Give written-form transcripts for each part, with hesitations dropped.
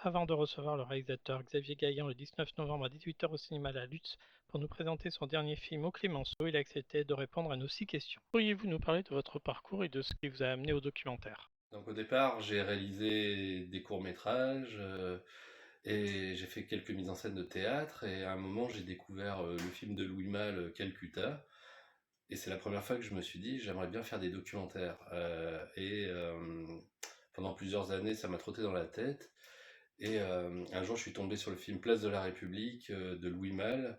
Avant de recevoir le réalisateur Xavier Gaillan le 19 novembre à 18 h au cinéma La Lutz pour nous présenter son dernier film Au Clémenceau, il a accepté de répondre à nos 6 questions. Pourriez-vous nous parler de votre parcours et de ce qui vous a amené au documentaire? Donc au départ, j'ai réalisé des courts-métrages et j'ai fait quelques mises en scène de théâtre. Et à un moment, j'ai découvert le film de Louis Malle, Calcutta. Et c'est la première fois que je me suis dit, j'aimerais bien faire des documentaires. Pendant plusieurs années, ça m'a trotté dans la tête. Et un jour, je suis tombé sur le film Place de la République de Louis Malle.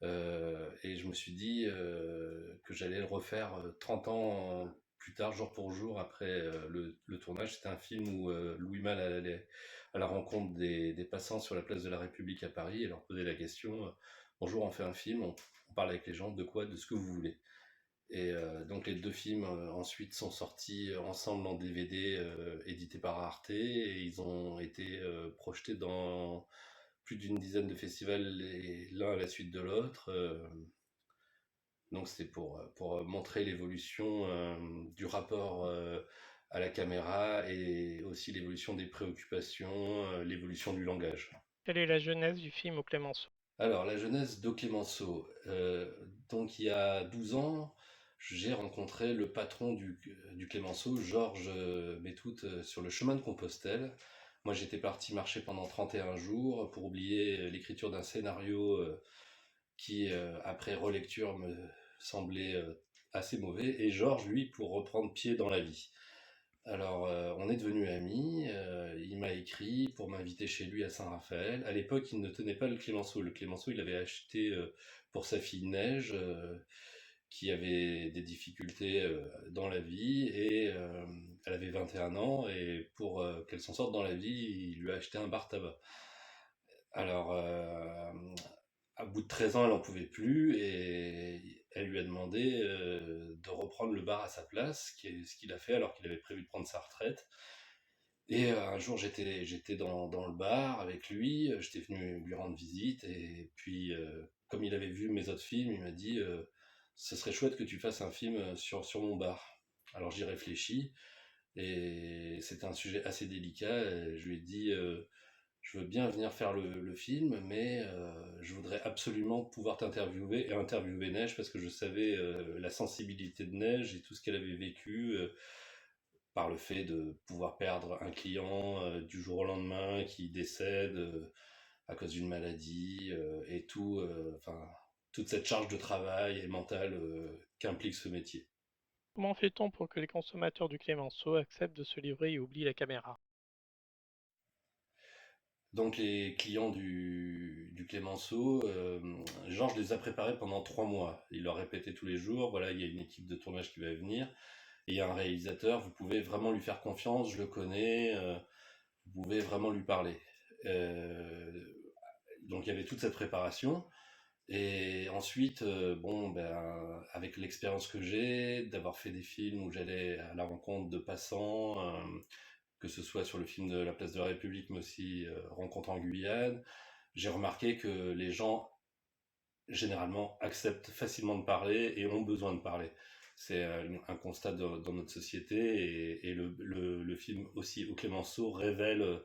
Et je me suis dit que j'allais le refaire 30 ans plus tard, jour pour jour, après le tournage. C'était un film où Louis Malle allait à la rencontre des passants sur la place de la République à Paris et leur posait la question bonjour, on fait un film, on parle avec les gens de quoi, de ce que vous voulez. Et donc les deux films ensuite sont sortis ensemble en DVD édités par Arte et ils ont été projetés dans plus d'une dizaine de festivals l'un à la suite de l'autre. Donc c'est pour montrer l'évolution du rapport à la caméra et aussi l'évolution des préoccupations, l'évolution du langage. Quelle est la genèse du film Au Clémenceau? Alors, la jeunesse d'O Clémenceau. Donc, il y a 12 ans, j'ai rencontré le patron du Clémenceau, Georges Métout, sur le chemin de Compostelle. Moi, j'étais parti marcher pendant 31 jours pour oublier l'écriture d'un scénario qui, après relecture, me semblait assez mauvais. Et Georges, lui, pour reprendre pied dans la vie. Alors, on est devenus amis. Il m'a écrit pour m'inviter chez lui à Saint-Raphaël. À l'époque, il ne tenait pas le Clémenceau. Le Clémenceau, il avait acheté pour sa fille Neige, qui avait des difficultés dans la vie, et elle avait 21 ans, et pour qu'elle s'en sorte dans la vie, il lui a acheté un bar tabac. Alors, à bout de 13 ans, elle n'en pouvait plus et elle lui a demandé de reprendre le bar à sa place, ce qu'il a fait alors qu'il avait prévu de prendre sa retraite. Et un jour, j'étais dans le bar avec lui, j'étais venu lui rendre visite et puis, comme il avait vu mes autres films, il m'a dit ce serait chouette que tu fasses un film sur mon bar. Alors j'y réfléchis et c'était un sujet assez délicat. Et je lui ai dit je veux bien venir faire le film, mais je voudrais absolument pouvoir t'interviewer et interviewer Neige parce que je savais la sensibilité de Neige et tout ce qu'elle avait vécu par le fait de pouvoir perdre un client du jour au lendemain qui décède à cause d'une maladie et tout, enfin, toute cette charge de travail et mentale qu'implique ce métier. Comment fait-on pour que les consommateurs du Clémenceau acceptent de se livrer et oublient la caméra? Donc les clients du Clémenceau, Georges les a préparés pendant 3 mois. Il leur répétait tous les jours, voilà, il y a une équipe de tournage qui va venir, et il y a un réalisateur, vous pouvez vraiment lui faire confiance, je le connais, vous pouvez vraiment lui parler. Euh, donc il y avait toute cette préparation. Et ensuite, bon, ben, avec l'expérience que j'ai, d'avoir fait des films où j'allais à la rencontre de passants, que ce soit sur le film de La Place de la République, mais aussi Rencontre en Guyane, j'ai remarqué que les gens, généralement, acceptent facilement de parler et ont besoin de parler. C'est un constat dans notre société et le film aussi, Au Clémenceau, révèle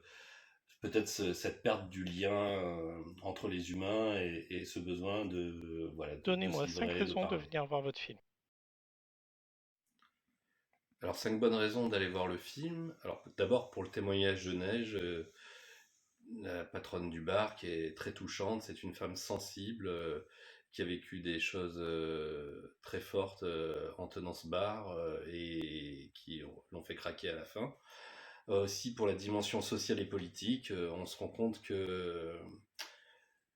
peut-être cette perte du lien entre les humains et ce besoin de, voilà, de se Donnez-moi 5 livrer, de raisons de parler. venir voir votre film. Alors, 5 bonnes raisons d'aller voir le film. Alors, d'abord pour le témoignage de Neige, la patronne du bar, qui est très touchante. C'est une femme sensible qui a vécu des choses très fortes en tenant ce bar et qui l'ont fait craquer à la fin. Aussi pour la dimension sociale et politique, on se rend compte que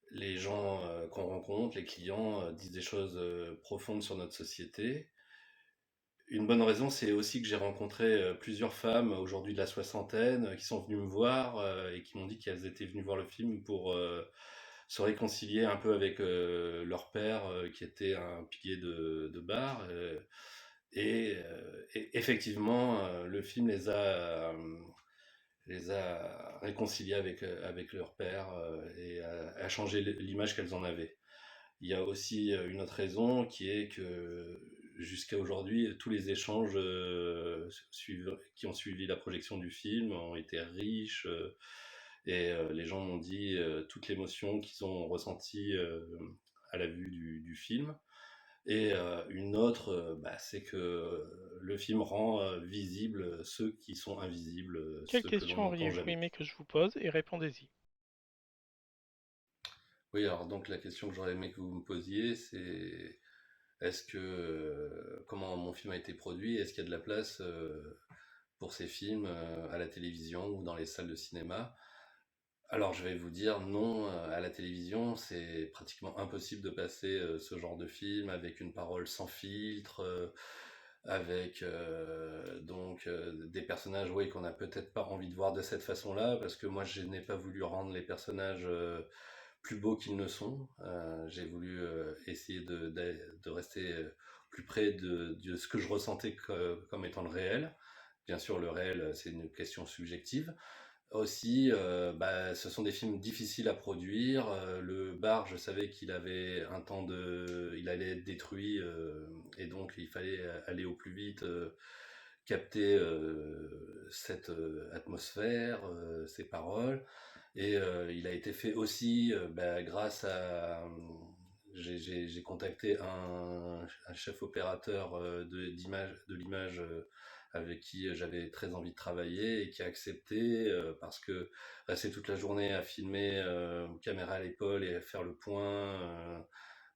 les gens qu'on rencontre, les clients, disent des choses profondes sur notre société. Une bonne raison, c'est aussi que j'ai rencontré plusieurs femmes aujourd'hui de la soixantaine qui sont venues me voir et qui m'ont dit qu'elles étaient venues voir le film pour se réconcilier un peu avec leur père qui était un pilier de bar. Et effectivement, le film les a réconciliés avec leur père et a changé l'image qu'elles en avaient. Il y a aussi une autre raison qui est que jusqu'à aujourd'hui, tous les échanges qui ont suivi la projection du film ont été riches Et les gens m'ont dit toute l'émotion qu'ils ont ressentie à la vue du film. Et une autre, c'est que le film rend visible ceux qui sont invisibles, Quelle ceux que l'on question n'entend auriez-vous jamais. aimé que je vous pose et répondez-y. Oui, alors donc la question que j'aurais aimé que vous me posiez, c'est comment mon film a été produit? Est-ce qu'il y a de la place pour ces films à la télévision ou dans les salles de cinéma? Alors je vais vous dire non, à la télévision, c'est pratiquement impossible de passer ce genre de film avec une parole sans filtre, avec des personnages, oui, qu'on n'a peut-être pas envie de voir de cette façon-là, parce que moi je n'ai pas voulu rendre les personnages plus beaux qu'ils ne sont. J'ai voulu essayer de rester plus près de ce que je ressentais comme étant le réel. Bien sûr, le réel, c'est une question subjective. Aussi, ce sont des films difficiles à produire. Le bar, je savais il allait être détruit, et donc il fallait aller au plus vite, capter cette atmosphère, ces paroles. Et il a été fait aussi grâce à... J'ai contacté un chef opérateur de l'image avec qui j'avais très envie de travailler et qui a accepté parce que rester toute la journée à filmer caméra à l'épaule et à faire le point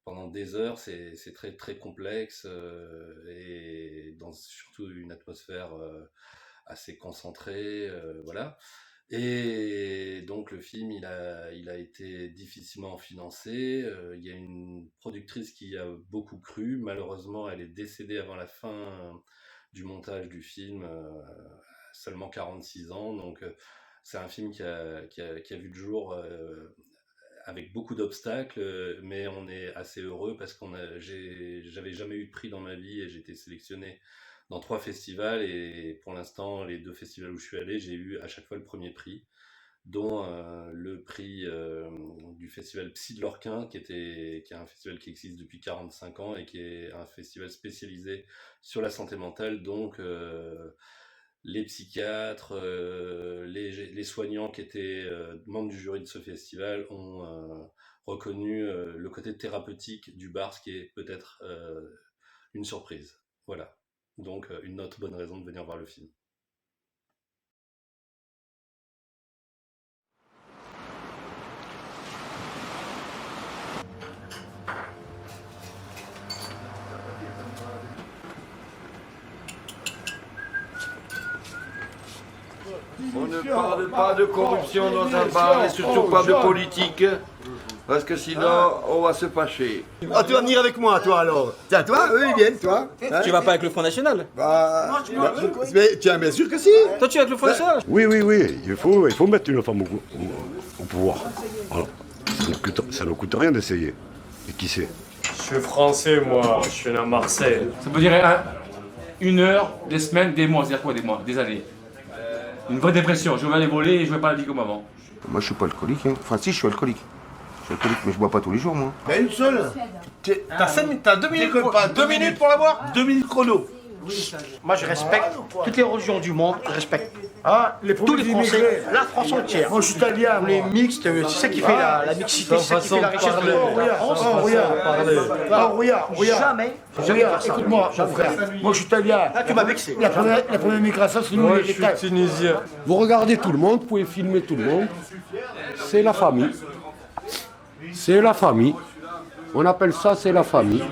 pendant des heures, c'est très très complexe et dans surtout une atmosphère assez concentrée, voilà. Et donc le film, il a été difficilement financé. Il y a une productrice qui a beaucoup cru. Malheureusement, elle est décédée avant la fin du montage du film, seulement 46 ans. Donc c'est un film qui a vu le jour avec beaucoup d'obstacles, mais on est assez heureux parce j'avais jamais eu de prix dans ma vie et j'ai été sélectionné dans 3 festivals et pour l'instant, les 2 festivals où je suis allé, j'ai eu à chaque fois le premier prix, dont le prix du festival Psy de Lorquin, qui est un festival qui existe depuis 45 ans et qui est un festival spécialisé sur la santé mentale. Donc les psychiatres, les soignants qui étaient membres du jury de ce festival ont reconnu le côté thérapeutique du bar, ce qui est peut-être une surprise. Voilà. Donc une autre bonne raison de venir voir le film. On ne parle pas de corruption dans un bar et surtout pas de politique, parce que sinon on va se fâcher. Ah, tu vas venir avec moi, toi alors. Tiens, toi, eux ils viennent, toi. Hein? Tu vas pas avec le Front National? Mais tiens, bien sûr que si. Toi tu es avec le Front National? Oui, il faut mettre une femme au pouvoir. Voilà. Ça ne coûte rien d'essayer. Et qui sait? Je suis français, moi, je suis né à Marseille. Ça peut dire une heure, des semaines, des mois, c'est-à-dire quoi des mois, des années. Une vraie dépression, je vais aller voler et je vais pas aller comme avant. Moi je suis pas alcoolique, hein. Enfin si, je suis alcoolique. Je suis alcoolique, mais je bois pas tous les jours, moi. T'as une seule. T'as 2 minutes. Deux minutes pour l'avoir. 2 minutes chrono. Moi, je respecte toutes les religions du monde, je respecte tous les Français, la France entière. Moi, je suis italien. Les mixtes, c'est ça qui fait la mixité, c'est ça qui fait la richesse de la France. Regarde. Jamais. Écoute-moi, mon frère. Moi, je suis italien. Là, tu m'as vexé. La première migration, c'est nous, les Italiens. Tunisien. Vous regardez tout le monde, vous pouvez filmer tout le monde. C'est la famille. C'est la famille. On appelle ça, c'est la famille.